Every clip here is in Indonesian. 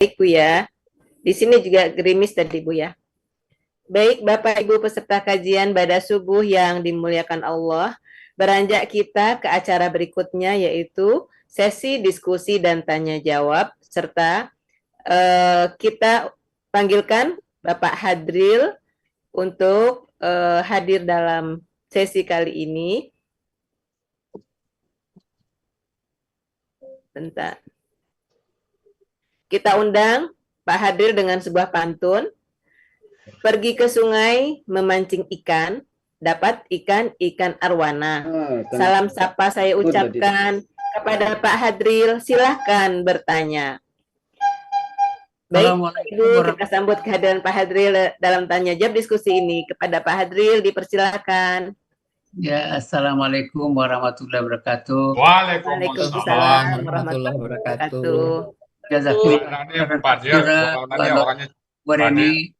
Baik Bu ya. Di sini juga gerimis tadi Bu ya. Baik Bapak Ibu peserta kajian pada subuh yang dimuliakan Allah, beranjak kita ke acara berikutnya yaitu sesi diskusi dan tanya jawab serta kita panggilkan Bapak Hadril untuk hadir dalam sesi kali ini. Bentar. Kita undang Pak Hadril dengan sebuah pantun. Pergi ke sungai memancing ikan, dapat ikan arwana. Salam sapa saya ucapkan kepada Pak Hadril, silahkan bertanya. Baik, Ibu, kita sambut kehadiran Pak Hadril dalam tanya jawab diskusi ini. Kepada Pak Hadril, dipersilakan. Ya, Assalamualaikum warahmatullahi wabarakatuh. Waalaikumsalam warahmatullahi wabarakatuh. Bu Reni,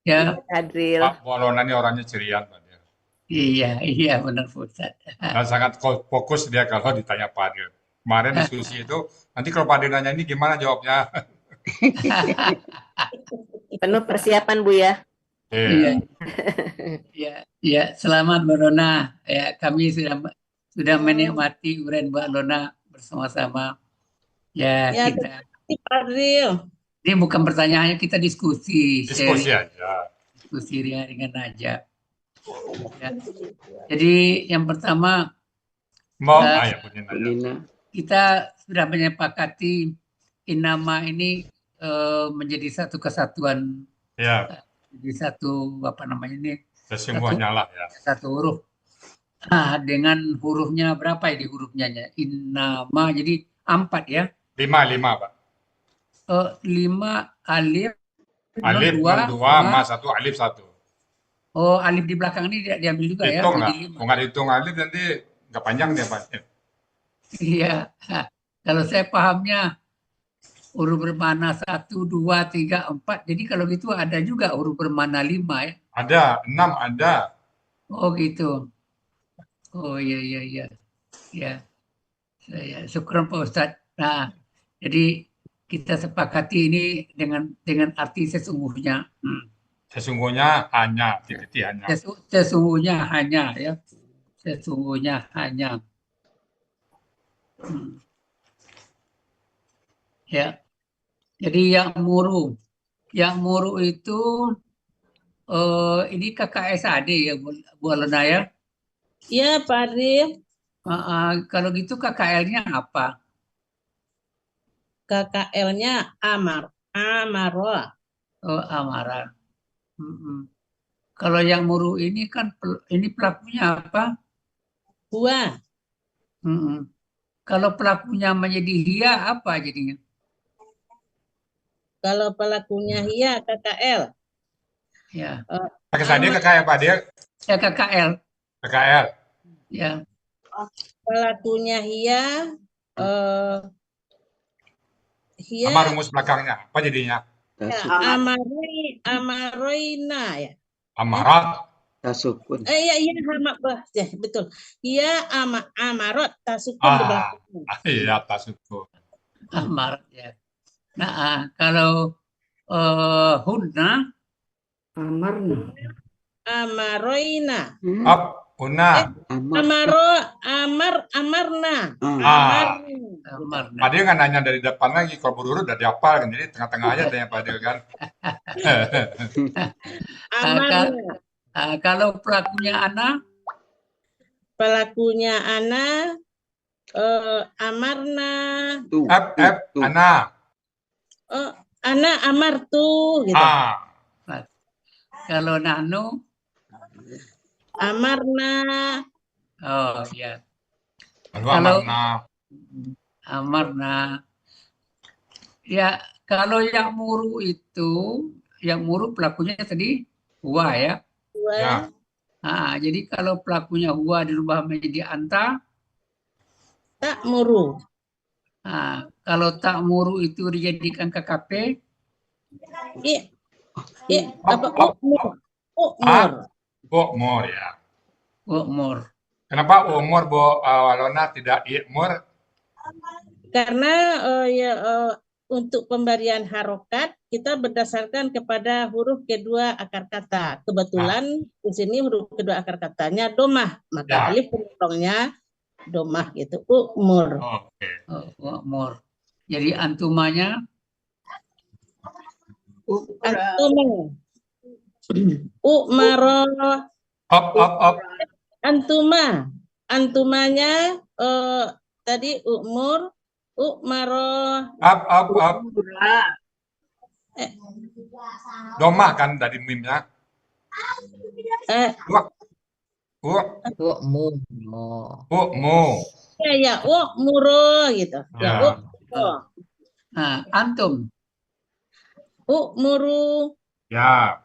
ya. Hadril. Pak Bolona ini orangnya ceria, Pak. Iya, benar Ustaz. Dan sangat fokus dia kalau ditanya Pak Adil. Kemarin diskusi itu, nanti kalau Pak Adil nanya ini gimana jawabnya? Penuh persiapan Bu ya. Ya, selamat Mbak Lona. Ya, kami sudah menikmati uraian Mbak Lona bersama-sama. Ya, kita. Ini bukan pertanyaannya, kita diskusi. Diskusi aja. Diskusi ringan-ringan aja. Ya. Jadi yang pertama, kita sudah menyepakati Innama ini menjadi satu kesatuan. Ya. Jadi satu sesungguhnya lah ya. Satu huruf. Nah, dengan hurufnya berapa ini hurufnya? Innama jadi 4 ya? 5 Pak. 5 alif. Alif 2 ma 1 alif 1. Oh, alif di belakang ini diambil juga ya? Hitung lah. Nggak hitung alif nanti nggak panjang dia Pak. Iya. Kalau saya pahamnya huruf bermana 1, 2, 3, 4. Jadi kalau gitu ada juga huruf bermana 5 ya? Ada, 6 ada. Oh gitu. Oh iya. Ya. Saya syukur Pak Ustadz. Nah, jadi kita sepakati ini dengan arti sesungguhnya. Sesungguhnya hanya, hanya. Sesungguhnya hanya ya. Sesungguhnya hanya. Ya. Jadi Ya'muru itu ini KKSAD ya Bu Alona ya? Iya Pak Adril. Kalau gitu KKL-nya apa? KKL-nya Amaro. Oh, Amara. Kalau yang muru ini kan ini pelakunya apa? Huwa. Kalau pelakunya menjadi hia apa jadinya? Kalau pelakunya hia KKL. Ya. Pakai saja KKL Pak dia? Ya KKL. KKL. Ya. Pelakunya hia. Apa rumus belakangnya? Apa jadinya? Ya, Amaroina ya. Amarat. Tasukun. Iya, ya, betul. Iya, Amarot tasukun di belakang. Iya, tasukun. Amarat ya. Nah, kalau hunna Amaroina. Una. Amarna. Pak Adil nggak nanya dari depan lagi, kalau berurut udah dihafal kan, jadi tengah-tengah aja tanya Pak Adil kan. Kalau pelakunya Ana? Pelakunya Ana, Amarna. Ana. Ana amartu gitu. Kalau Nahnu? Amarna. Oh ya. Kalau Amarna. Ya, kalau yang muru itu, yang muru pelakunya tadi huwa ya. Ya. Nah, jadi kalau pelakunya huwa dirubah menjadi anta, tak muru. Nah, kalau tak muru itu dijadikan KKP? Ukmur ya. Ukmur. Kenapa umur Bu Alona tidak ikmur? Karena untuk pemberian harokat kita berdasarkan kepada huruf kedua akar kata. Kebetulan di sini huruf kedua akar katanya domah, maka alif penyambungnya domah gitu. Ukmur. Oke. Ukmur. Jadi antumanya Antuma. Ukmaro. Up. Antuma. Antumanya tadi ukmur, ukmaro. Up. Domah kan dari mimnya. Ukmu. Ya, ukmuro gitu. Ya, Ya. ukmuro. antum, Ukmuru, Ya.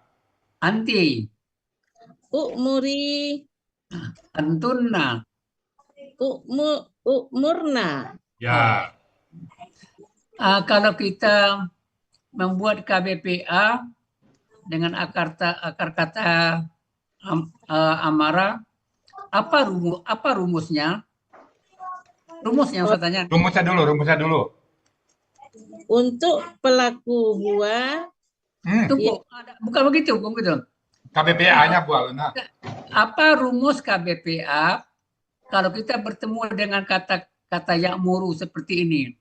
anti, ukmuri, antunna. ukmurna. Ya. Kalau kita membuat KBPA dengan akar kata amara, apa rumusnya? Rumusnya saya tanya. Rumusnya dulu. Untuk pelaku huwa, Tunggu, bukan begitu. KBPA-nya Bu Alona. Apa rumus KBPA kalau kita bertemu dengan kata ya'muru seperti ini?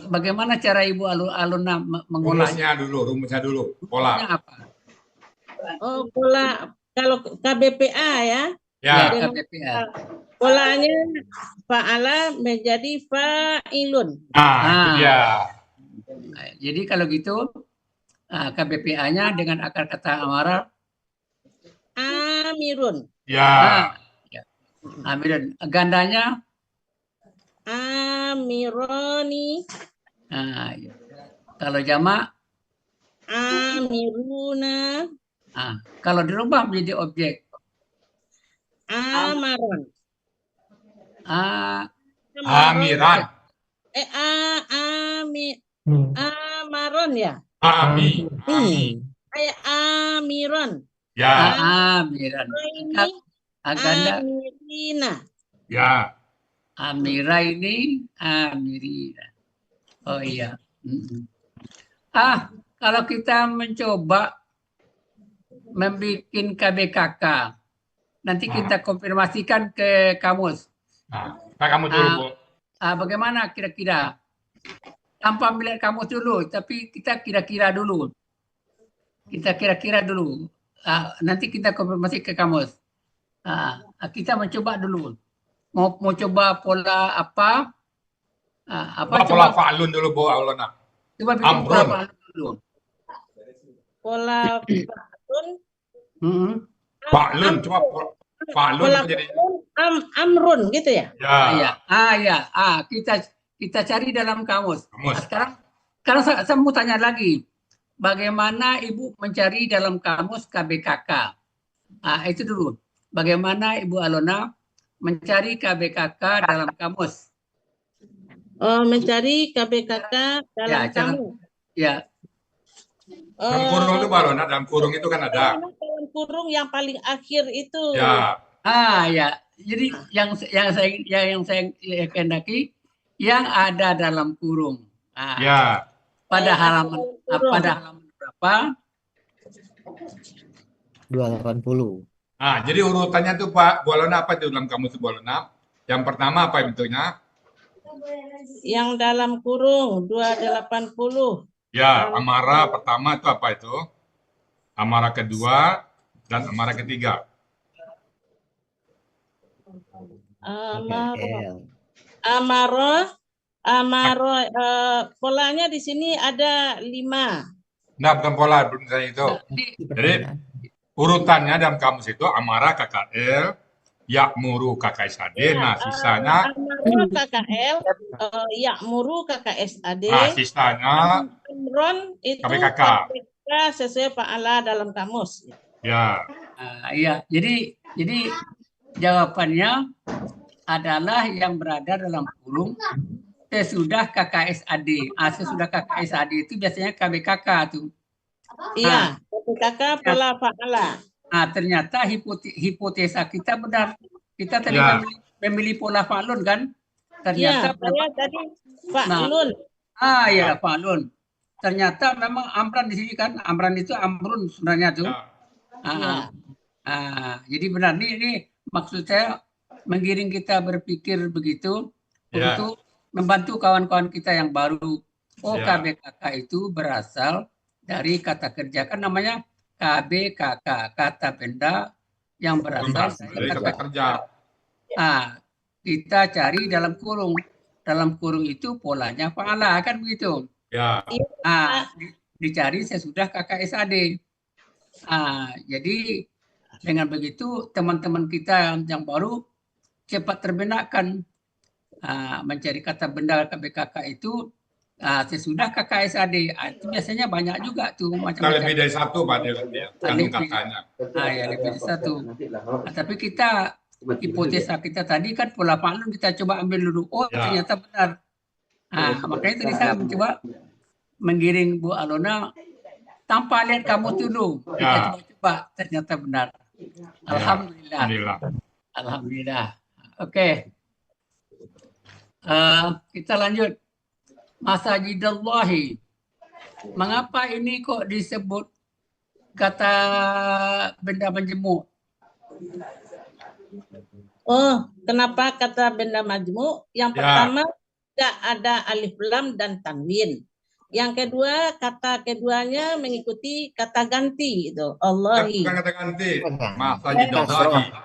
Bagaimana cara Ibu Alona mengolahnya? Rumusnya dulu. Pola. Rumusnya apa? pola kalau KBPA ya. Ya. KBPA. Polanya fa'ala menjadi fa'ilun. Itu dia. Jadi kalau gitu KBPA-nya dengan akar kata amara Amirun. Ya. Amirun. Gandanya Amironi. Kalau jamak Amiruna. kalau dirubah menjadi objek Amaron. Amiran. Amaron ya. Ami. Amiron. Ya. Amiran. Ini Ganda Amirina. Ya. Amira ini Amirina. Oh iya. Kalau kita mencoba membuat KBKK, nanti kita konfirmasikan ke kamus. Kamu dulu, Bu. Bagaimana kira-kira? Tanpa melihat kamus dulu, tapi kita kira-kira dulu. Nanti kita konfirmasi ke kamus. Kita mencoba dulu. Mau coba pola apa? Pola fa'lun dulu, Bu Alona. Coba bikin pola fa'lun dulu. Pola fa'lun. Fa'lun, cuma fa'lun jadi amrun gitu ya? Ya. Kita cari dalam kamus. Sekarang saya mau tanya lagi. Bagaimana Ibu mencari dalam kamus KBKK? Itu dulu. Bagaimana Ibu Alona mencari KBKK dalam kamus? Mencari KBKK dalam kamus. Ya. Dalam kurung itu Bu Alona, dalam kurung itu kan ada. Dalam kurung yang paling akhir itu. Ya. Ya. Jadi yang saya kehendaki yang ada dalam kurung. Ya. Pada halaman berapa? 280. Jadi urutannya tuh Pak Bu Alona apa itu dalam kamus Bu Alona? Yang pertama apa bentuknya? Yang dalam kurung 280. Ya, amara pertama itu apa itu? Amara kedua dan amara ketiga. Amaro, polanya di sini ada 5. Nah, bukan pola saya itu. Jadi urutannya dalam kamus itu amara KKL, ya'muru KKSAD. Nah, sisanya amara KKL, ya'muru KKSAD. Nah, sisanya amron itu KBKK sesuai fa'ala dalam kamus. Ya. Iya. Jadi jawabannya adalah yang berada dalam kurung sesudah KKSAD. Sesudah KKSAD itu biasanya KBKK tuh. Iya, KBKK pola fa'ala. Ternyata hipotesa kita benar. Kita tadi memilih pola fa'lun kan? Ternyata saya tadi fa'lun. Ya, fa'lun. Ternyata memang amran di sini kan, amran itu amrun sebenarnya tuh. Jadi benar ini maksud saya menggiring kita berpikir begitu untuk membantu kawan-kawan kita yang baru. KBKK itu berasal dari kata kerja, kan namanya KBKK, kata benda yang berasal dari kata kerja. Kita cari dalam kurung. Dalam kurung itu polanya fa'ala, kan begitu. Dicari sesudah KKSAD. Jadi dengan begitu teman-teman kita yang baru cepat terbenakkan mencari kata benda KBKK itu sesudah KKSAD. Itu biasanya banyak juga tuh macam-macam. Lebih dari satu Pak tergantung katanya. Lebih dari satu. Tapi kita hipotesa kita tadi kan pola fa'lun kita coba ambil dulu. Ternyata benar. Makanya tadi saya mencoba menggiring Bu Alona tanpa lihat kamu dulu. Kita coba-coba ternyata benar. Alhamdulillah. Oke. Kita lanjut. Masajidallahi. Mengapa ini kok disebut kata benda majmuk? Kenapa kata benda majmuk? Yang pertama tidak ada alif lam dan tanwin. Yang kedua, kata keduanya mengikuti kata ganti itu. Allahi. Bukan kata ganti. Masajidallahi.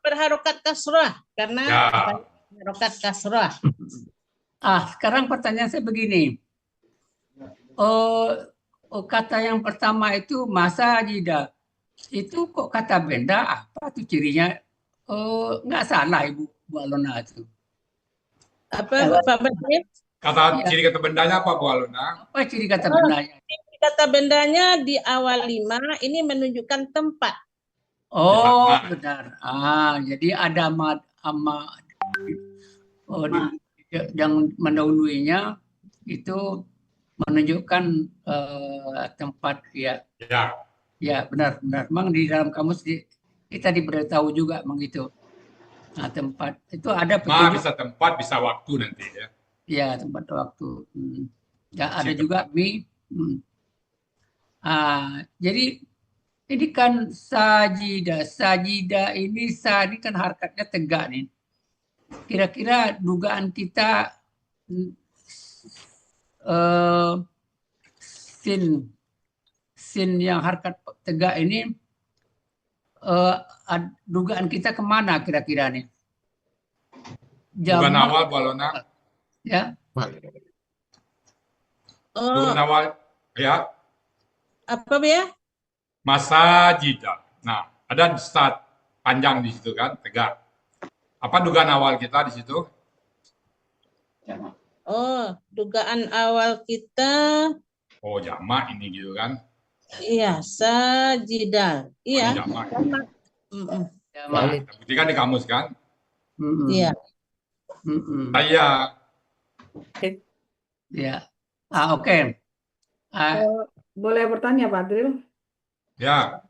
Berharokat kasrah karena harokat kasrah. Sekarang pertanyaan saya begini. Kata yang pertama itu masajida. Itu kok kata benda apa tuh cirinya? Nggak salah Bu Alona itu. Apa Pak Basir? Ciri kata bendanya apa Bu Alona? Apa ciri kata bendanya? Ciri kata bendanya di awal 5 ini menunjukkan tempat. Benar. Jadi ada yang mendahuluinya itu menunjukkan tempat ya. Ya benar. Memang di dalam kamus kita diberitahu juga begitu. Tempat itu ada petunjuk. Bisa tempat, bisa waktu nanti ya. Ya tempat waktu. Ada juga jadi ini kan sajida. Sajida ini kan harkatnya tegak nih. Kira-kira dugaan kita sin yang harkat tegak ini dugaan kita kemana kira-kira nih? Dugaan awal Bu Alona. Ya. Dugaan awal ya. Apa ya? Masajida. Nah, ada start panjang di situ kan, tegak. Apa dugaan awal kita di situ? Dugaan awal kita. Jamak ini gitu kan? Iya, sajidal. Iya. Jamak. Jamak. Berarti kan di kamus kan? Iya. Ya. Oke. Boleh bertanya Pak Dril? Ya.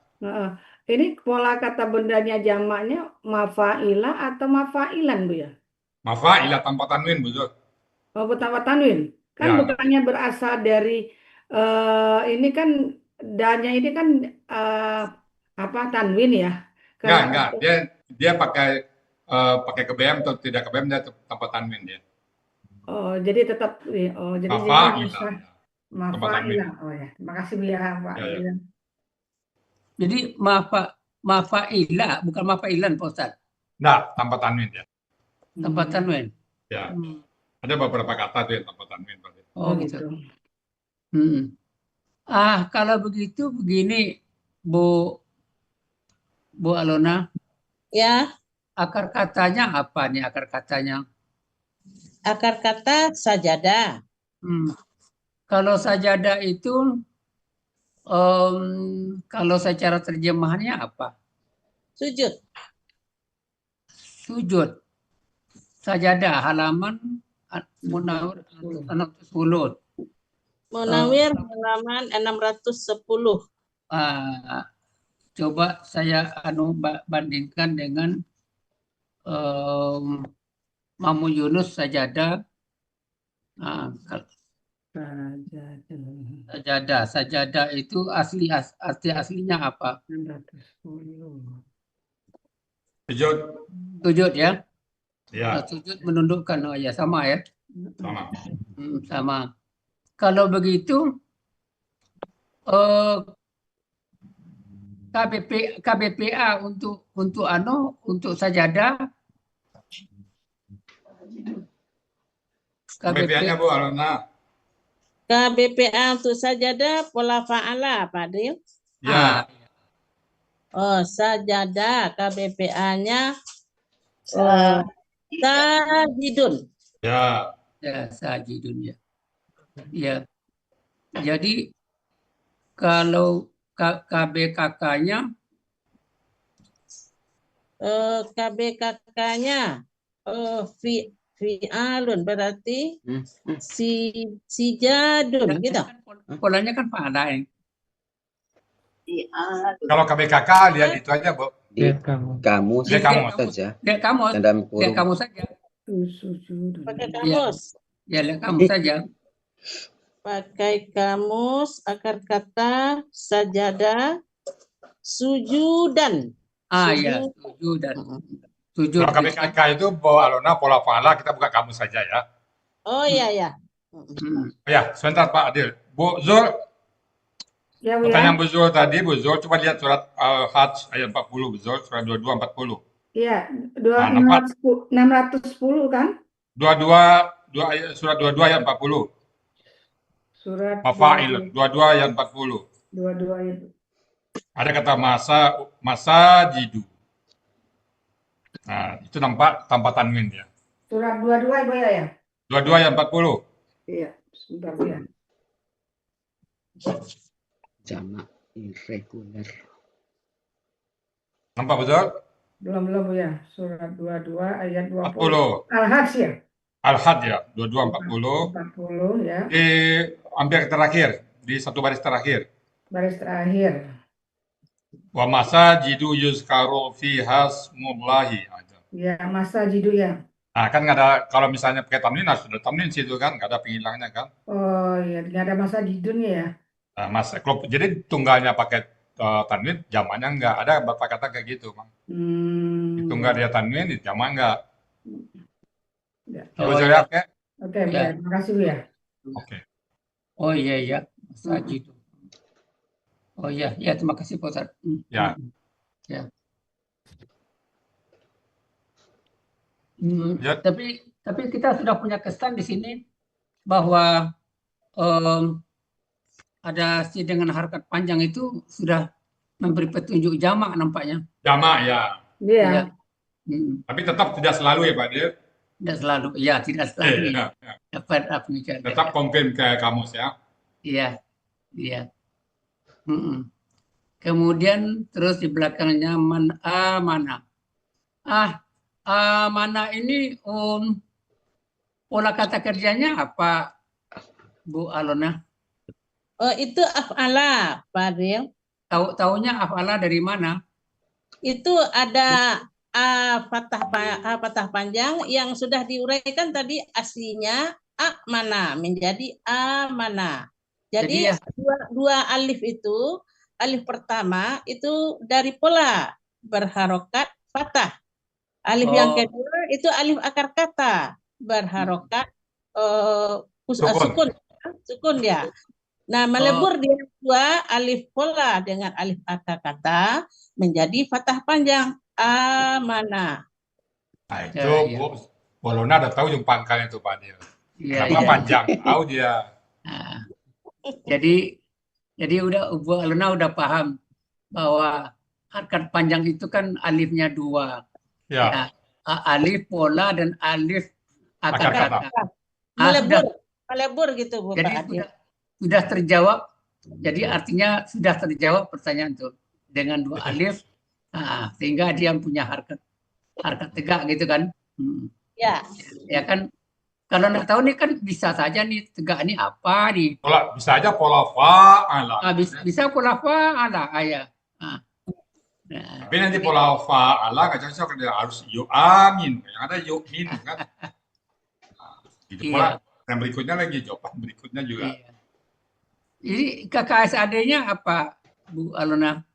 Ini pola kata bendanya jamaknya mafa'ila atau mafailan Bu ya? Mafa'ila tanpa tanwin Bu. Tanpa tanwin. Kan bukannya berasal dari ini kan danya ini kan tanwin ya? Enggak. Dia pakai kebeam atau tidak kebeam dia tanpa tanwin dia. Jadi tetap jadi mafa'ila. Ya. Terima kasih Pak. Ya. Jadi mafa'ila bukan mafailan Pak Ustaz. Enggak, tanpa tanwin ya. Tanpa tanwin. Ya. Ada beberapa kata tuh yang tanpa tanwin. Gitu. Kalau begitu begini Bu Alona. Ya. Akar katanya apa nih akar katanya? Akar kata sajadah. Kalau sajadah itu kalau secara terjemahannya apa? Sujud. Sajadah halaman Munawir 610. Munawir halaman 610. Coba saya bandingkan dengan Mamu Yunus sajadah Sajadah. Sajadah itu arti aslinya apa? 610. Sujud. Sujud ya? Ya, Sujud menundukkan. Oh ya, sama ya. sama. Sama. Kalau begitu, KBPA untuk sajadah. KBPA-nya Bu Alona. KBPA untuk sajadah pola fa'ala, Pak Adil. Ya. Oh, sajadah KBPA-nya sajidun. Ya. Ya, sajidun ya. Ya. Jadi kalau KBKK-nya fi'alun berarti si jadun gitu. Polanya kan fa'ala ya. Kalau KBKK lihat itu aja, Bu. Kamus Lihat kamus saja. Lihat kamus. Dalam kurung. Lihat kamus saja. Pakai kamus. Ya, lihat kamus saja. Pakai kamus, akar kata, sajadah, sujudan. Ya, sujudan. Sujud. Kalau KBKK itu Bu Alona pola fa'ala, kita buka kamus saja ya. Oh iya ya. Ya, sebentar Pak Adil. Bu Zul, Ya, Bu, pertanyaan Bu Zul tadi, Bu Zul coba lihat surat Al-Hajj ayat 40, Bu Zul, surat 22 40. Iya, Nah, 610 kan? Surat 22 ayat 40. Surat Mafa'il 22 ayat 40. 22 itu. Ada kata masa jidu. Nah, itu nampak tanpa tanwin ya. Surat 22 Ibu ya? 22 ayat 40. Iya, sebentar Bu ya. Jamak irregular. Nampak betul? Belum Bu ya. Surat 22 ayat 20. 40. Al-Hajj ya? Al-Hajj ya, 22 40. 40 ya. Di hampir terakhir, di satu baris terakhir. Baris terakhir. Wa masa jidu yuzkaru fi hasmullahi. Ya, masa jidu ya. Nah, kan nggak ada, kalau misalnya pakai tamnin, harus ada tamnin situ kan, nggak ada penghilangnya kan. Oh iya, nggak ada masa jidunnya ya. Nah, jadi tunggalnya pakai tanwin, jamaknya nggak ada bapak kata kayak gitu, Bang. Tunggal dia tanwin, jamak nggak. Ya. Ibu Zul ya, oke? Oke, baik. Terima kasih Bu ya. Oke. Oh iya, sajidun. Oh iya, terima kasih Pak Ustaz. Ya. Ya. Ya. Tapi kita sudah punya kesan di sini bahwa ada si dengan harakat panjang itu sudah memberi petunjuk jamak nampaknya. Jamak ya. Iya. Tapi tetap tidak selalu ya Pak Dir. Tidak selalu, ya tidak selalu. Ya. Dapat pengucapan. Tetap confirm ke kamus ya. Iya. Kemudian terus di belakangnya mana? Mana ini pola kata kerjanya apa, Bu Alona? Oh, itu af'ala, Pak Adil. Taunya af'ala dari mana? Itu ada patah panjang yang sudah diuraikan tadi, aslinya mana menjadi amana. Jadi dua alif itu, alif pertama itu dari pola berharokat fathah. Alif yang kedua itu alif akar kata berharokat sukun ya. Nah, melebur dia dua alif pola dengan alif akar kata menjadi fathah panjang amana. Nah, itu Bu Alona udah tahu pangkalnya itu Pak Dir. Kenapa panjang? Tahu dia. Nah, jadi Bu Alona udah paham bahwa harakat panjang itu kan alifnya dua. Ya. Alif pola dan alif akar kata. Melebur gitu Bu. Jadi sudah terjawab. Jadi artinya sudah terjawab pertanyaan itu dengan dua alif, sehingga dia punya harakat tegak gitu kan. Ya. Ya kan. Kalau nggak tahu nih kan bisa saja nih tegak ini apa nih. Bisa aja pola fa'ala. Bisa pola fa'ala ya. Tapi nanti pola fa'ala nggak cocok, harus yu'amin. Yang ada yu'min kan. Gitu pula Yang berikutnya lagi, jawaban berikutnya juga. Iya. Jadi KKSAD-nya apa, Bu Alona?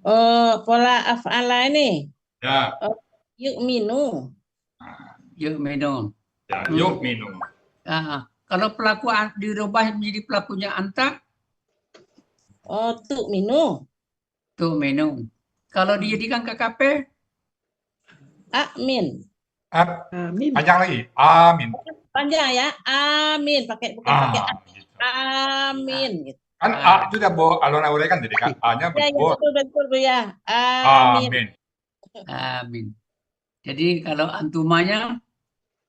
Oh, pola af'ala ini. Ya, Oh, yu'minu. Yuk minum. ya, yuk minum. Kalau pelaku dirubah menjadi pelakunya anta, Oh, tu'minu. tuh minum. Kalau dijadikan KKP, Amin. Amin. Panjang lagi. Amin. Panjang ya. Amin. Bukan pakai Gitu. amin. Gitu. Kan A itu udah Bu Alona uraikan jadi kan A-nya Ya, betul. betul Bu ya. Amin. Amin. amin. Jadi kalau antumanya,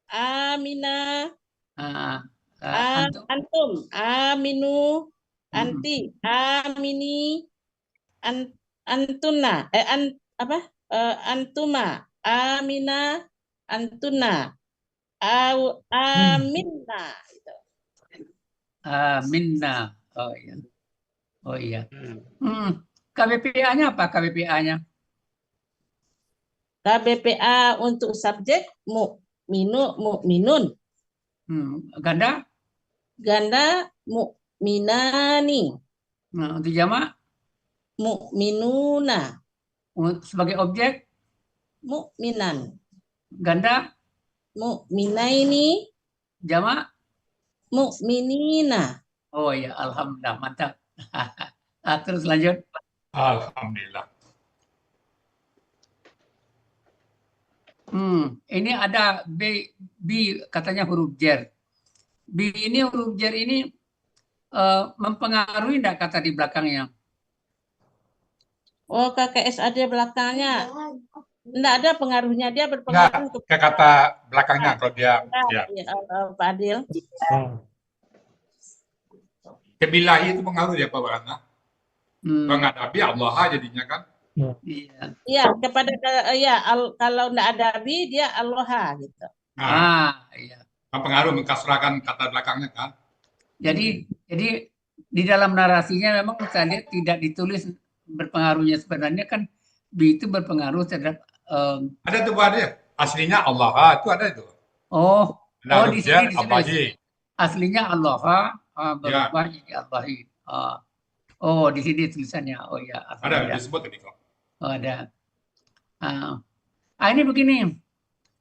Amina. antum, Antum. Aminu. Anti. Amini. Antuna. Apa? Antuma. Amina. Antuna. Aminna. Gitu. minna. Oh iya. KBPA-nya apa KBPA-nya? KBPA untuk subjek mukminun. Ganda? Ganda mukminani. Nah, untuk jamak? Mukminuna. Sebagai objek? Mukminan. Ganda? Mukminaini. Jamak? Mukminina. Oh ya, alhamdulillah, mantap. Terus lanjut. Alhamdulillah. Ini ada B katanya huruf jer. B ini huruf jer ini mempengaruhi enggak kata di belakangnya? Oh, KKSAD belakangnya. Enggak ada pengaruhnya, dia berpengaruh ke kata belakangnya kalau dia ya. Pak Adil. Kebilahi itu pengaruh ya Pak Barana. Menghadapi Allah jadinya kan. Iya, kepada kalau enggak ada bi dia Allah gitu. Iya. Pengaruh mengkasrakan kata belakangnya kan. Jadi di dalam narasinya memang saya lihat tidak ditulis berpengaruhnya, sebenarnya kan bi itu berpengaruh terhadap ada tuh Pak Adil. Aslinya Allah itu ada itu. Di sini ditulis. Aslinya Allah berubah jadi Allahi. Di sini tulisannya. Oh ya. Ada disebut tadi kok. Oh, ada. Ini begini.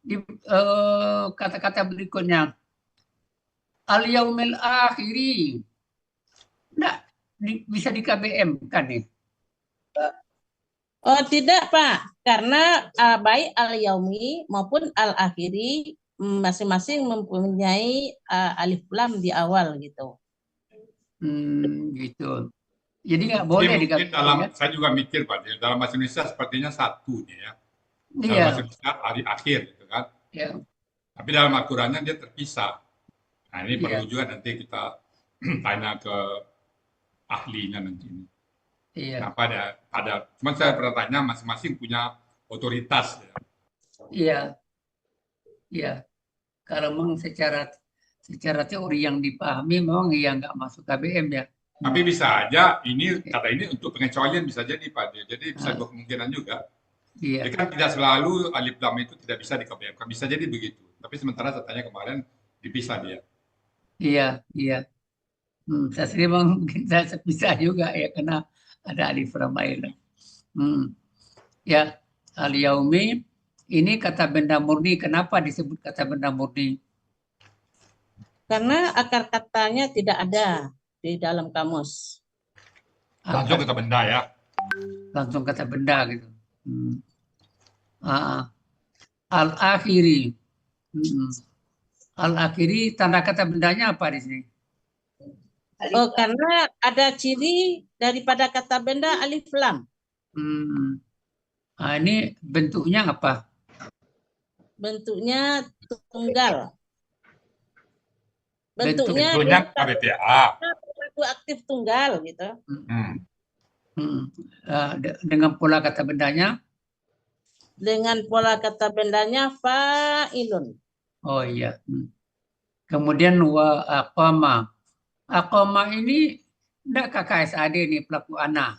Di kata-kata berikutnya. Al-yaumil akhiri. Enggak bisa di KBM kan nih? Oh, tidak, Pak. Karena baik al-yaumi maupun al-akhiri masing-masing mempunyai alif lam di awal gitu. Gitu. Jadi nggak boleh mungkin saya juga mikir Pak, dalam bahasa Indonesia sepertinya satu nih ya. Dalam bahasa Indonesia hari akhir gitu kan. Iya. Tapi dalam Al-Qur'annya dia terpisah. Nah, ini perlu juga nanti kita tanya ke ahlinya nanti. Iya. Nah, cuman saya pernah tanya masing-masing punya otoritas ya. Iya. Iya. Kalau memang secara teori yang dipahami memang yang nggak masuk KBM ya. Tapi bisa aja kata ini untuk pengecualian bisa jadi Pak. Jadi bisa dua kemungkinan juga. Iya. Jadi kan tidak selalu alif lam itu tidak bisa di KBM. Bisa jadi begitu. Tapi sementara saya tanya kemarin dipisah dia. Iya. Saya sendiri mungkin saya bisa juga ya karena ada alif lam lain. Ya, al-yaumi ini kata benda murni. Kenapa disebut kata benda murni? Karena akar katanya tidak ada di dalam kamus. Langsung kata benda ya. Langsung kata benda gitu. Al-akhiri. Al-akhiri tanda kata bendanya apa di sini? Oh, karena ada ciri daripada kata benda alif lam. Ini bentuknya apa? Bentuknya tunggal. Bentuknya KBPA. Itu aktif tunggal gitu. Dengan pola kata bendanya? Dengan pola kata bendanya fa'ilun. Oh iya. Kemudian wa aqama. Aqama ini enggak KKSAD nih pelaku ana.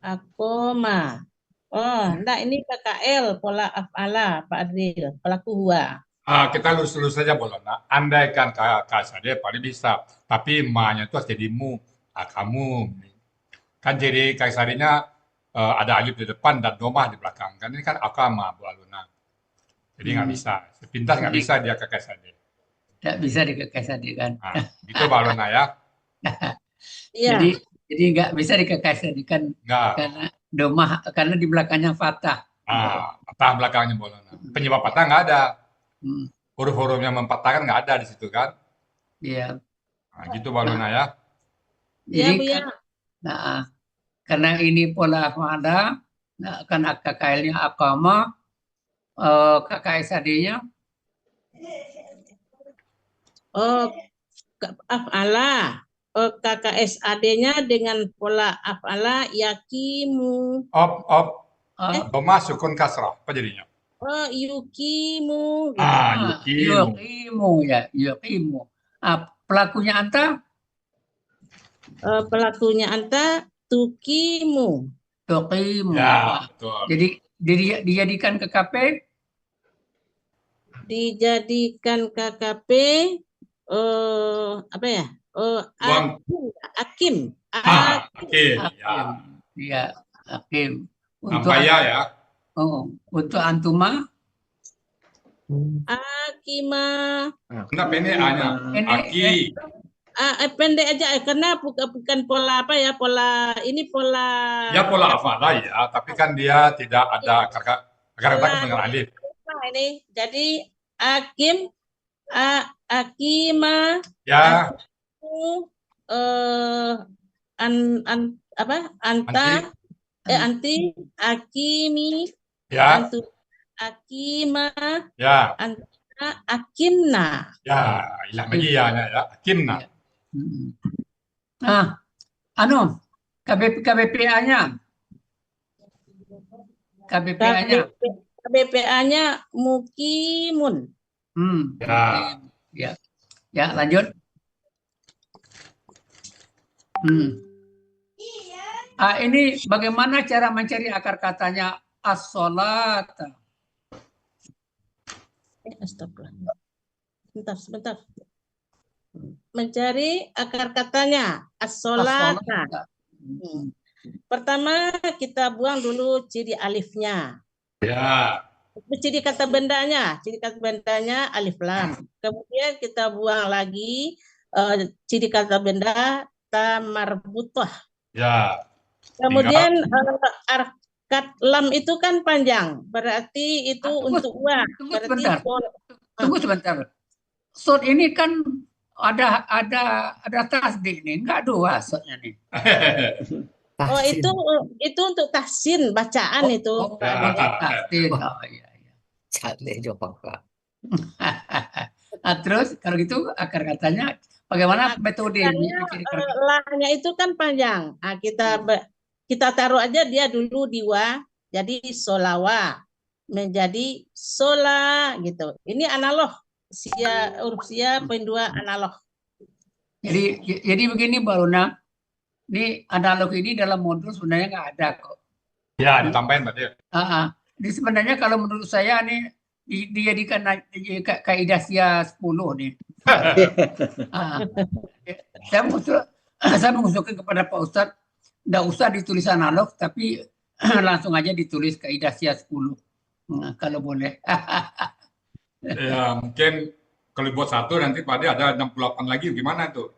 Aqama. Oh, enggak, ini KKL pola af'ala Pak Adil, pelaku huwa. Kita lurus-lurus saja Bolona. Andaikan kakak saja paling bisa, tapi ma-nya itu harus jadi mu, kamu. Kan jadi kaisarinya ada alif di depan dan domah di belakang. Kan ini kan akama Bu Aluna. Jadi nggak bisa. Sepintas nggak Jadi bisa dia kakak saja. tidak bisa dikekes kan. Nah, gitu Bu Aluna ya. Iya. Jadi nggak bisa dikekes kan Nggak. karena domah, karena di belakangnya fathah. Patah belakangnya Bu Aluna. Penyebab patah nggak ada. Hmm, Huruf-hurufnya mempatahkan nggak ada di situ kan. Iya. Nah, gitu Bu Aluna ya. Iya, Jadi Bu ya. nah, karena ini pola af'ala, nah, kan KKL-nya akama, KKSAD-nya Af'ala. KKSAD-nya dengan pola af'ala yakimu. Domah sukun kasrah. Apa jadinya? Yukimu. Yukimu. yuqimu ya, yuqimu. Pelakunya anta? Pelakunya anta tukimu. Tuqimu. Ya, betul. Jadi dijadikan KKP? Dijadikan KKP apa ya? Hakim. Hakim. Ya, hakim. Tambah ya. Untuk antuma? Akima. Enggak pendek A-nya. Aki. Pendek aja karena bukan pola apa ya, pola ini pola. Ya pola afala ya, tapi kan dia tidak ada kata dengan alif. Ini jadi akim, akima. Ya. Anta, anti, akimi. Ya. Antu, akima. Ya. Anta, akimna. Ya, hilang lagi ya, akimna. Nah, KBPA-nya? KBPA-nya mukimun. Ya, lanjut. Ini bagaimana cara mencari akar katanya as-sholat? Astagfirullah. Sebentar. Mencari akar katanya as-sholat. Pertama kita buang dulu ciri alifnya. Ya. Ciri kata bendanya alif lam. Kemudian kita buang lagi ciri kata benda ta marbutah. Ya. Kemudian harkat lam itu kan panjang, berarti itu untuk wa. Tunggu sebentar. Sod ini kan ada tasdih nih, enggak dua sodnya nih. Oh itu untuk tahsin bacaan itu. Tahsin. Oh iya. Cantik Jepang Kak. Terus kalau gitu akar katanya bagaimana metode ini? Lahnya itu kan panjang. Nah, kita taruh aja dia dulu di wa, jadi solawa menjadi sola gitu. Ini analog. Huruf sia poin 2 analog. Jadi begini Mbak Luna, ini analog ini dalam modul sebenarnya nggak ada kok. Ya, ditambahin Mbak Dia. Ini sebenarnya kalau menurut saya nih dijadikan kaidah sia 10 nih. Saya mengusulkan kepada Pak Ustadz, nggak usah ditulis analog, tapi langsung aja ditulis kaidah sia 10. Kalau boleh. Ya, mungkin kalau buat satu nanti Pak Dia ada 68 lagi, gimana tuh?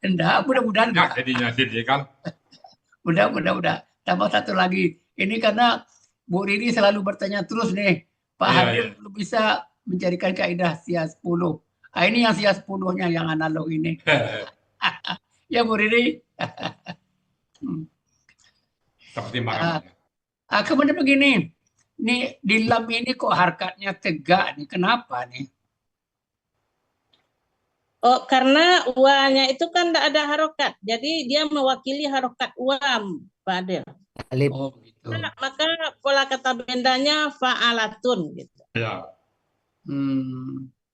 Enggak, mudah-mudahan enggak. Jadinya kan. Udah. Tambah satu lagi. Ini karena Bu Riri selalu bertanya terus nih, Pak Hadir belum bisa mencarikan kaidah sia 10. Ini yang sia 10-nya yang analog ini. Ya Bu Riri. Seperti makan. Kemudian begini, nih di lam ini kok harkatnya tegak nih, kenapa nih? Oh, karena wa-nya itu kan tidak ada harokat, jadi dia mewakili harokat wa, Pak Adil. Oh, gitu. Maka pola kata bendanya fa'alatun gitu. Ya.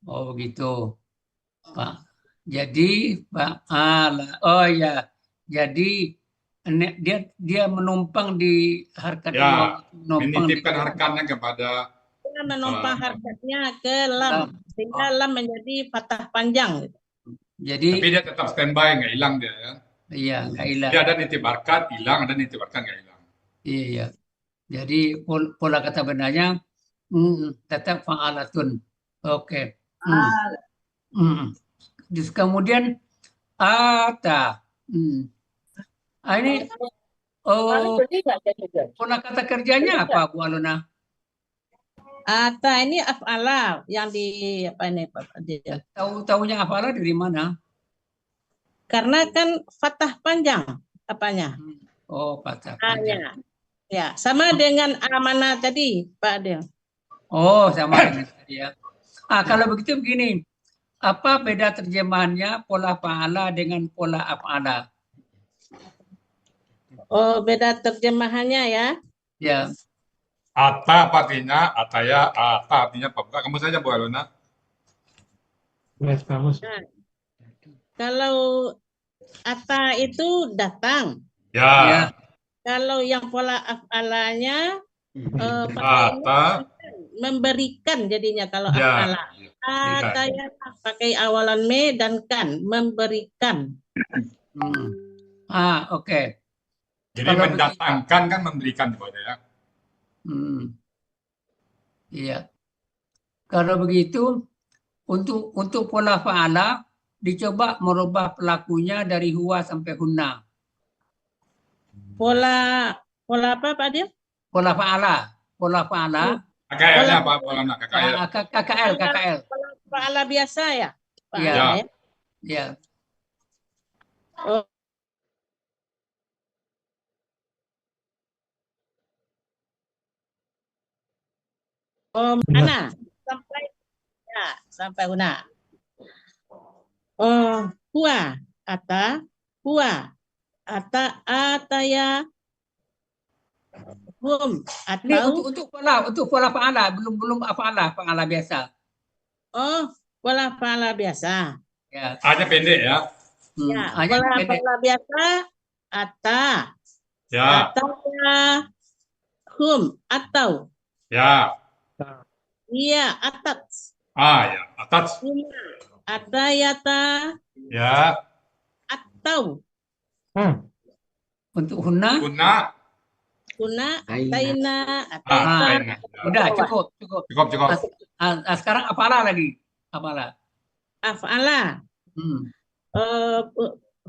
Oh gitu, Pak. Jadi fa'ala. Oh ya, jadi dia menumpang di harkat ya, menitipkan harkatnya kepada Kita menumpah harakatnya ke lam, sehingga lam menjadi fathah panjang. Jadi Tapi dia tetap standby, nggak hilang dia ya. iya, nggak hilang. Dia ada nitip harkat hilang, ada nitip harkat nggak hilang. Iya. Jadi pola kata benarnya tetap fa'alatun. Oke. Terus kemudian ata. Ini pola kata kerjanya apa, Bu Alona? Ata ini af'ala yang di apa ini Pak? Tahu-tahunya af'ala dari mana? Karena kan fathah panjang apanya? Oh, fathah panjang. Ya, sama dengan amanah tadi, Pak Adil. Oh, sama dengan tadi ya. Kalau begitu begini, apa beda terjemahannya pola fa'ala dengan pola af'ala? Oh, beda terjemahannya ya? Ya. Ata artinya, ataya, ata artinya apa? Buka kamu saja Bu Alona. Yes, kamus. Nah, kalau ata itu datang. Ya. Kalau yang pola af'alanya Ata memberikan jadinya kalau ya. af'ala. Ataya pakai awalan me dan kan, memberikan. Oke. Jadi mendatangkan kan memberikan kepada ya. Iya. Kalau begitu untuk pola fa'ala dicoba merubah pelakunya dari huwa sampai hunna. Pola apa Pak Adil? Pola fa'ala. KKL-nya apa Alona? KKL. Pola fa'ala biasa ya? Iya. Ya. Oh. Mana? Sampai guna. Huwa ata ataya hum atau untuk pola fa'ala belum fa'ala biasa. Oh, pola fa'ala biasa. Ya. Hanya pendek ya. Pola fa'ala biasa ata. Ya. Ataya hum atau. Ya. Iya, atas. Ya, atas. Atayata. Ya. Atau. Untuk hunna? Kuna, ataina, ataita. Udah, cukup. Sekarang afala lagi. Afala.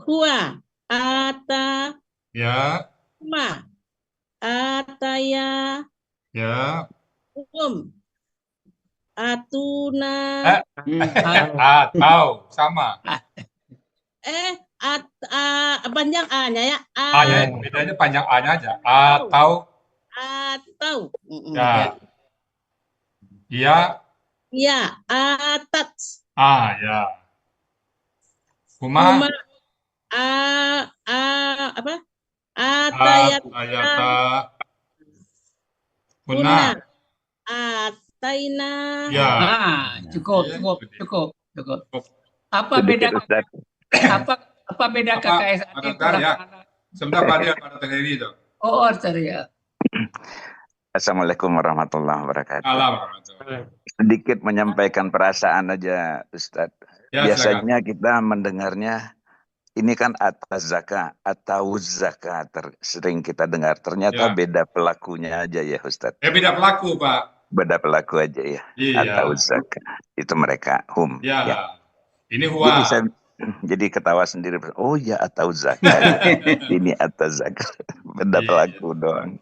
Huwa, ata. Ya. Huma, ataya. Ya. Hum. Atuna. Atau sama. Panjang A-nya ya. A-nya bedanya panjang A-nya aja. Atau. Ya. Iya. Iya. Atats. Ya. Huma. Apa? Atayata. Huna. Ataina. Ya. Cukup. Apa beda KKS ya. Sebentar Pak Adil pada terdiri itu. Sorry ya. Assalamualaikum warahmatullahi wabarakatuh. Sedikit menyampaikan perasaan aja Ustadz. Ya, biasanya kita mendengarnya ini kan atas zakat atau zakat sering kita dengar. Ternyata beda pelakunya aja ya Ustadz. Beda pelaku Pak. Beda pelaku aja ya. Iya. Atau zakat itu mereka hum. Ya. Ini huwa. Jadi ketawa sendiri. Oh ya atau zakat. Ini atas zakat. Beda pelaku doang.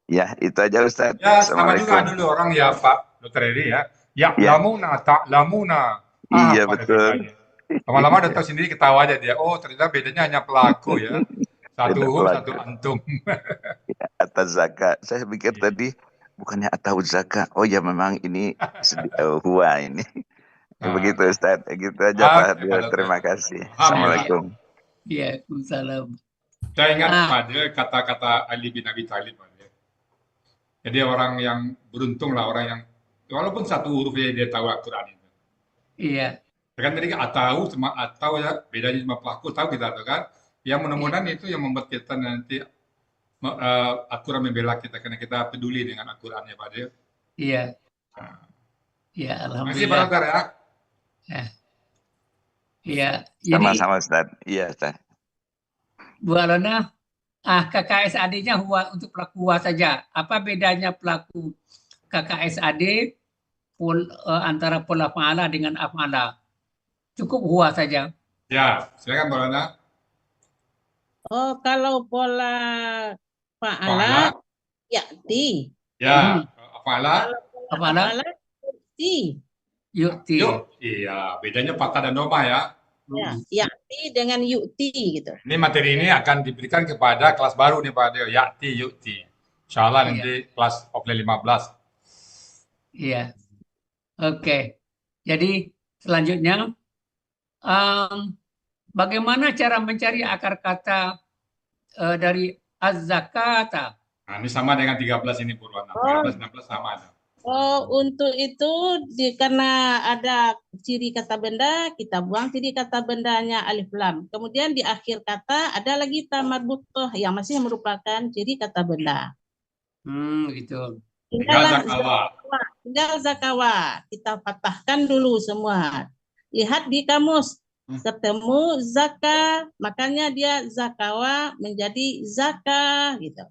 Ya itu aja Ustaz. Ya sama juga dulu orang ya Pak Dr. Edi ya. Lamuna tak lamuna. Iya betul. Lama-lama udah tahu sendiri ketawa aja dia. Oh ternyata bedanya hanya pelaku ya. Satu hum, satu antum. Atas zakat. Saya pikir tadi bukannya atau zakat. Oh ya memang ini huwa ini. Begitu Ustaz, gitu aja Pak Adil. Terima kasih. Assalamualaikum. Waalaikumsalam. Saya ingat pada kata-kata Ali bin Abi Thalib. Jadi orang yang beruntung lah, orang yang walaupun satu huruf dia tahu Al-Quran itu. Iya. Kan tadi atau cuma atau ya bedanya cuma pelaku tahu kita tahu kan. Yang mudah-mudahan itu yang membuat kita nanti Al-Quran membela kita karena kita peduli dengan Al-Qurannya Pak Adil. Iya. Ya, Terima kasih Pak alhamdulillah. Dokter ya. Ya, jadi Sama-sama Ustaz. Iya Ustaz. Bu Alona, KKSAD-nya untuk pelaku HUA saja. Apa bedanya pelaku KKSAD antara pola fa'ala dengan af'ala? Cukup HUA saja. Ya, silakan Mbak Lona. Oh, kalau pola fa'ala Fa'ala. ya'ti. Ya, fa'ala. Kalau pola Af'ala af'ala yu'ti. yu'ti. Yuk, iya, bedanya fathah dan domah ya. Ya, ya'ti dengan yu'ti gitu. Ini materi ini akan diberikan kepada kelas baru nih Pak Dio, Ya'ti, Yu'ti. Insya Allah Iya. nanti kelas offline 15. Iya. Oke. Jadi selanjutnya, bagaimana cara mencari akar kata dari az-zakata? Nah, ini sama dengan 13 ini Purwana. 13, 16 sama aja. Oh, untuk itu karena ada ciri kata benda, kita buang ciri kata bendanya alif lam. Kemudian di akhir kata ada lagi ta marbutoh yang masih merupakan ciri kata benda. Gitu. Tinggal zakawa. Kita patahkan dulu semua. Lihat di kamus. Ketemu zaka, makanya dia zakawa menjadi zaka gitu.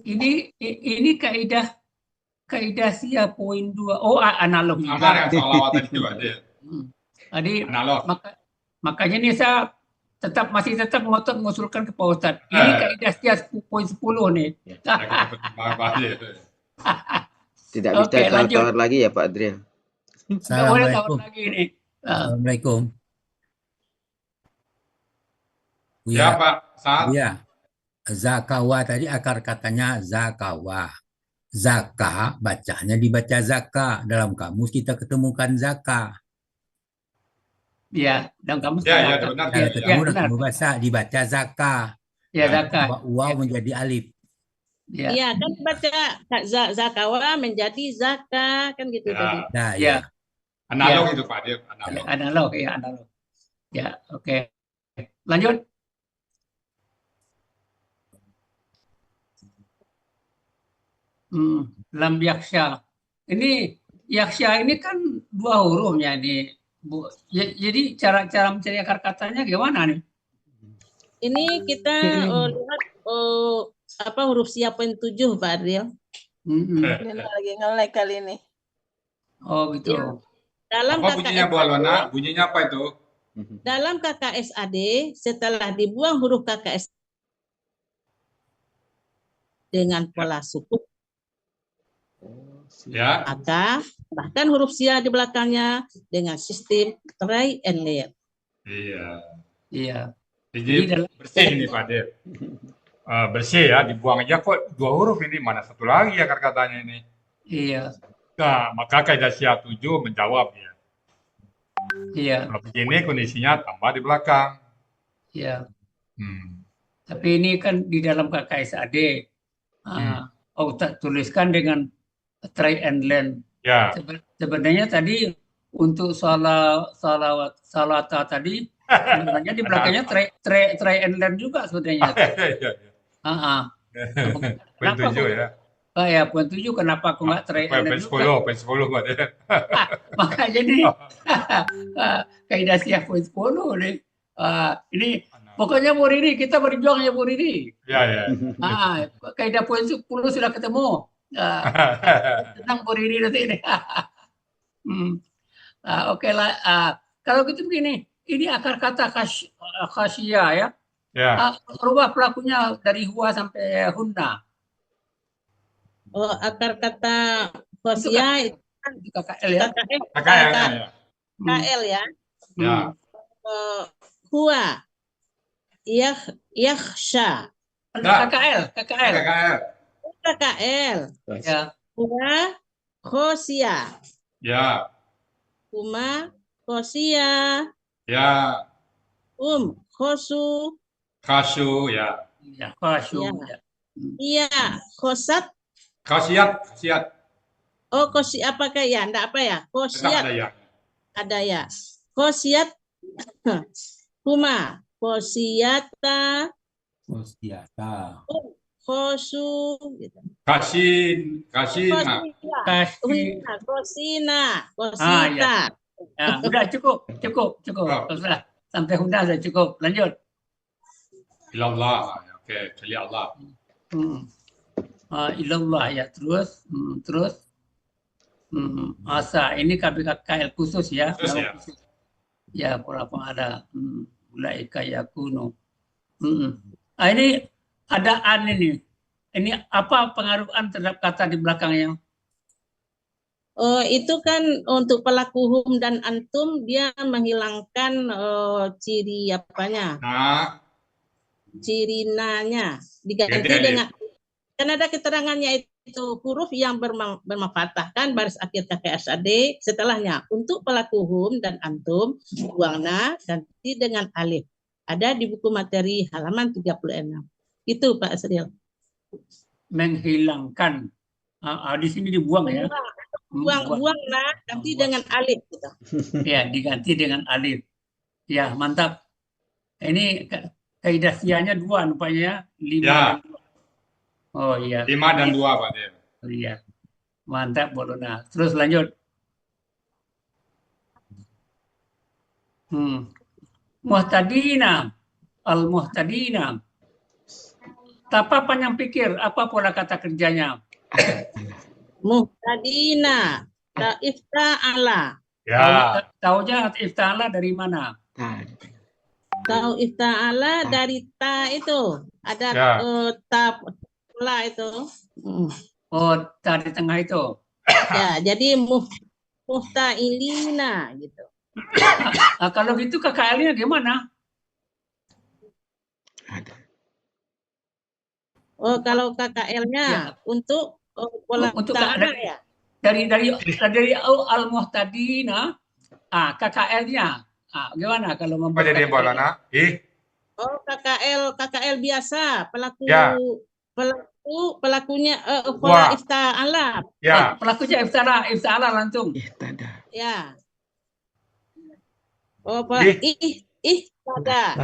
Ini kaidah siap poin 2. Oh, analog juga. Sama dengan sholawat tadi juga dia. Jadi Analog. makanya nih saya masih tetap ngotot mengusulkan ke Pak Ustadz. Ini kaidah siap poin 10 nih. Tidak bisa tawar lagi ya Pak Adrian. Assalamualaikum. Assalamualaikum. Ya Pak, saat. Ya. Zakawa tadi akar katanya zakawa. Zaka bacanya dibaca zaka. Dalam kamus kita ketemukan zaka. Ya, dalam kamus. Ya, benar. Ya, ketemu dalam bahasa dibaca zaka. Ya, zaka. Waw menjadi alif. Iya, kan baca zakawa menjadi zaka kan gitu tadi. Nah, ya. Analog itu Pak Dir, analog. Ya, oke. Lanjut. Lam yaksha. Ini yaksha ini kan 2 hurufnya ini, Bu. Jadi cara mencari akar katanya gimana nih? Ini kita lihat huruf siapa yang 7 Pak Adriel. Lagi nge-lag kali ini. Oh gitu. Ya. Dalam apa bunyinya Bu Alona? Bunyinya apa itu? Dalam KKSAD setelah dibuang huruf KKS dengan pola sukun, ya, maka bahkan huruf sia di belakangnya dengan sistem try and learn. Iya. Jadi bersih ini Pak Dir. Bersih ya, dibuang aja kok 2 huruf ini, mana satu lagi akar katanya ini. Iya. Nah, maka kaidah Syiah 7 menjawab ya. Iya. Kalau begini kondisinya tambah di belakang. Iya. Tapi ini kan di dalam KKSAD. Tuliskan dengan try and learn. Ya. Sebenarnya tadi untuk salawat tadi sebenarnya di belakangnya try and learn juga sebenarnya. Poin 7 ya. Oh ya, poin 7 kenapa aku nggak try and learn juga? Poin 10 Pak Dir. Makanya nih kaidah siap poin 10 nih. Ini pokoknya Bu Riri, kita berjuang ya Bu Riri. Ya. Kaidah poin 10 sudah ketemu. Tenang Bu Riri nanti ini. Oke lah. Kalau gitu begini, ini akar kata khasya ya. Rubah pelakunya dari huwa sampai hunna. Oh, akar kata khasya itu kan KKL ya. KKL ya. Huwa yakhsha. KKL. Ya. Huwa khasya. Ya. Huma khasya. Ya. Khosu. Khasu ya. Ya, khasu. Iya, khosat. Khasiat. Oh, apakah ya? Enggak apa ya? Khosiat. Ada ya. Khosiat. Huma. Khosiata. khosu gitu. Kasina. Kosina, Ah, kosita. ya. Udah cukup. Sudah sampai Hunda sudah cukup. Lanjut. Ilallah. Oke, kecuali Allah. Ilallah ya. Terus. Asa ini KBKKL khusus ya. Khusus ya. Khusus. Ya, berapa ada. Ulaika yakunu. Ini ada an ini. Ini apa pengaruh an terhadap kata di belakangnya? Oh, itu kan untuk pelaku hum dan antum dia menghilangkan ciri apanya? Nah. Ciri nanya diganti dengan kan ada keterangannya itu huruf yang bermafatahkan baris akhir kakek asade setelahnya untuk pelaku hum dan antum buang na ganti dengan alif. Ada di buku materi halaman 36. Itu Pak Asril. Menghilangkan. Di sini dibuang ya. Buang nah ganti dengan alif gitu. Ya, diganti dengan alif. Ya, mantap. Ini kaidah sianya 2 nampaknya 5 dan 2. Oh iya. 5 dan 2 Pak Dir. Oh, iya. Mantap Bolona. Terus lanjut. Muhtadina. Al-muhtadina. Tapa panjang pikir, apa pola kata kerjanya? Muhtadina, ifta'ala. Ya. Taunya ifta'ala dari mana? Tahu ifta'ala dari ta itu. Ada ta pola itu. Oh, ta di tengah itu. Ya, jadi muhta'ilina gitu. Kalau gitu KKL-nya gimana? Oh, kalau KKL-nya untuk pola untuk ta'ala ya. Dari al-muhtadina, KKL-nya. Gimana kalau membuat jadi Bolona? Oh, KKL biasa, pelakunya pola ifta'ala. Ya. Pelakunya ifta'ala langsung. Ya. Oh, ihtada.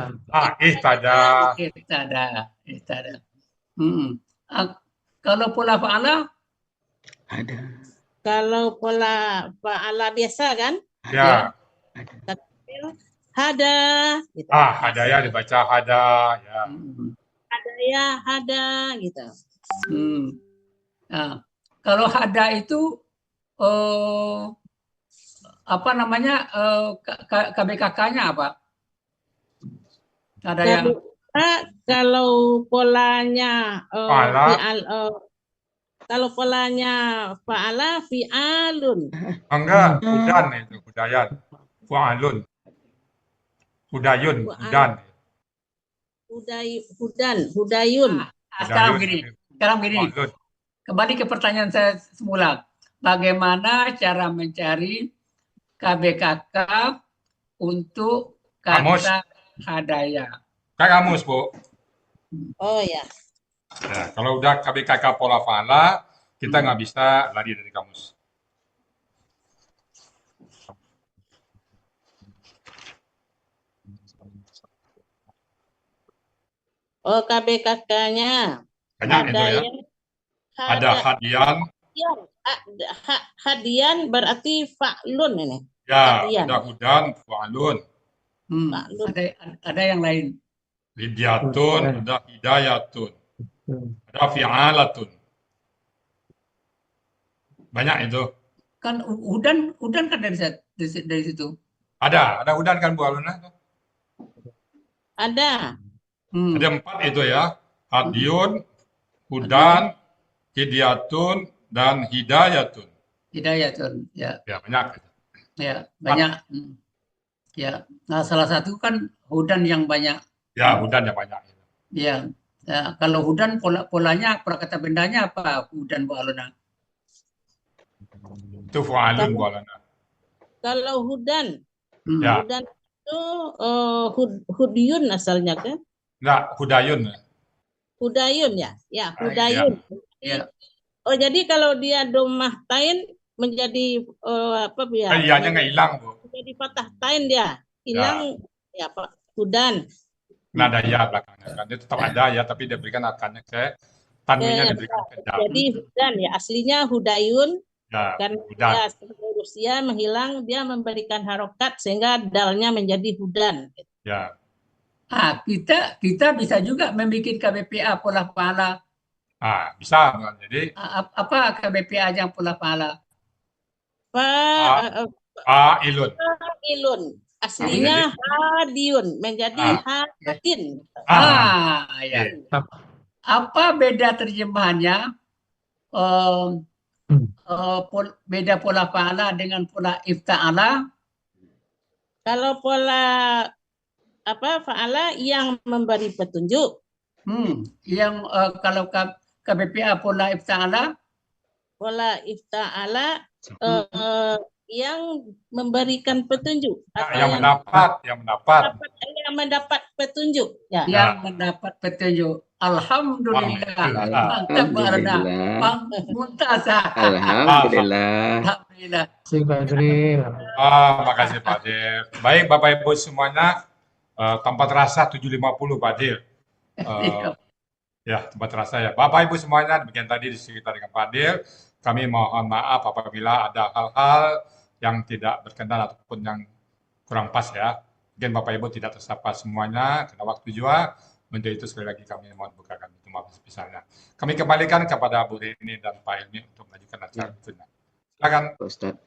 Ihtada. Kalau pola fa'ala? Ada. Kalau pola fa'ala biasa kan? Ya. Hada. Gitu. Hadaya dibaca hada. Ya. Hadaya, hada gitu. Kalau hada itu apa namanya KBKK-nya apa? Ada yang kalau polanya kalau polanya fa'ala fi'alun. Enggak, hudan itu, hudayan. Fa'alun. Hudayun, hudan. Hudayun. Sekarang gini. Kembali ke pertanyaan saya semula. Bagaimana cara mencari KBKK untuk kata hadaya? Kamus, Bu. Oh ya. Nah, kalau udah KBKK pola fa'ala, kita nggak bisa lari dari kamus. Oh, KBKK-nya. Banyak itu ya. Ada hadian. Hadian berarti fa'lun ini. Ya, ada hudan, fa'lun. Ada yang lain. Lidyatun, ada hidayatun. Ada fi'alatun. Banyak itu. Kan hudan kan dari situ. Ada hudan kan Bu Aluna? Ada. Ada 4 itu ya. Hadiyun, hudan, hidayatun, dan hidayatun. Hidayatun, ya. Ya, banyak. Ya, banyak. Ya, nah salah satu kan hudan yang banyak. Ya, hudan yang banyak. Ya, kalau hudan polanya, pola kata bendanya apa hudan Bu Aluna? Itu fa'alun Bu Aluna. Kalau hudan, ya. Hudan itu hudyun asalnya kan? Enggak, hudayun. Hudayun ya? Ya, hudayun. Ya. Oh, jadi kalau dia domah tain menjadi apa ya? Iyanya nggak hilang, Bu. Jadi patah tain dia. Hilang ya Pak. Hudan. Nah, ada ya belakangnya kan. Dia tetap ada ya, tapi dia berikan akarnya ke Tanwinnya diberikan ke dal. Jadi hudan ya, aslinya hudayun. Ya, Karena hudan. dia sebagai Rusia menghilang, dia memberikan harokat sehingga dalnya menjadi hudan. Ya. Kita bisa juga membuat KBPA pola pahala. Bisa. Jadi apa KBPA yang pola pahala? Fa'ilun. Fa'ilun. Aslinya hadiun menjadi hadin. Ya. Apa beda terjemahannya? Beda pola pahala dengan pola ifta'ala? Kalau pola fa'ala yang memberi petunjuk. Yang kalau KBPA pola ifta'ala? Pola ifta'ala yang memberikan petunjuk. Yang mendapat petunjuk. Ya. Yang mendapat petunjuk. Alhamdulillah. Mantap Barona. Muntazah. Alhamdulillah. Terima kasih Pak Adril. Makasih Pak Adil. Baik Bapak Ibu semuanya, tanpa terasa 7.50 Pak Adil. Ya, tempat terasa ya. Bapak Ibu semuanya, demikian tadi kita dengan Pak Adil. Kami mohon maaf apabila ada hal-hal yang tidak berkenan ataupun yang kurang pas ya. Mungkin Bapak Ibu tidak tersapa semuanya karena waktu juga. Untuk itu sekali lagi kami mohon bukakan itu maaf sebesarnya. Kami kembalikan kepada Bu Rini dan Pak Ilmi untuk melanjutkan acara berikutnya. Silakan. Ustaz.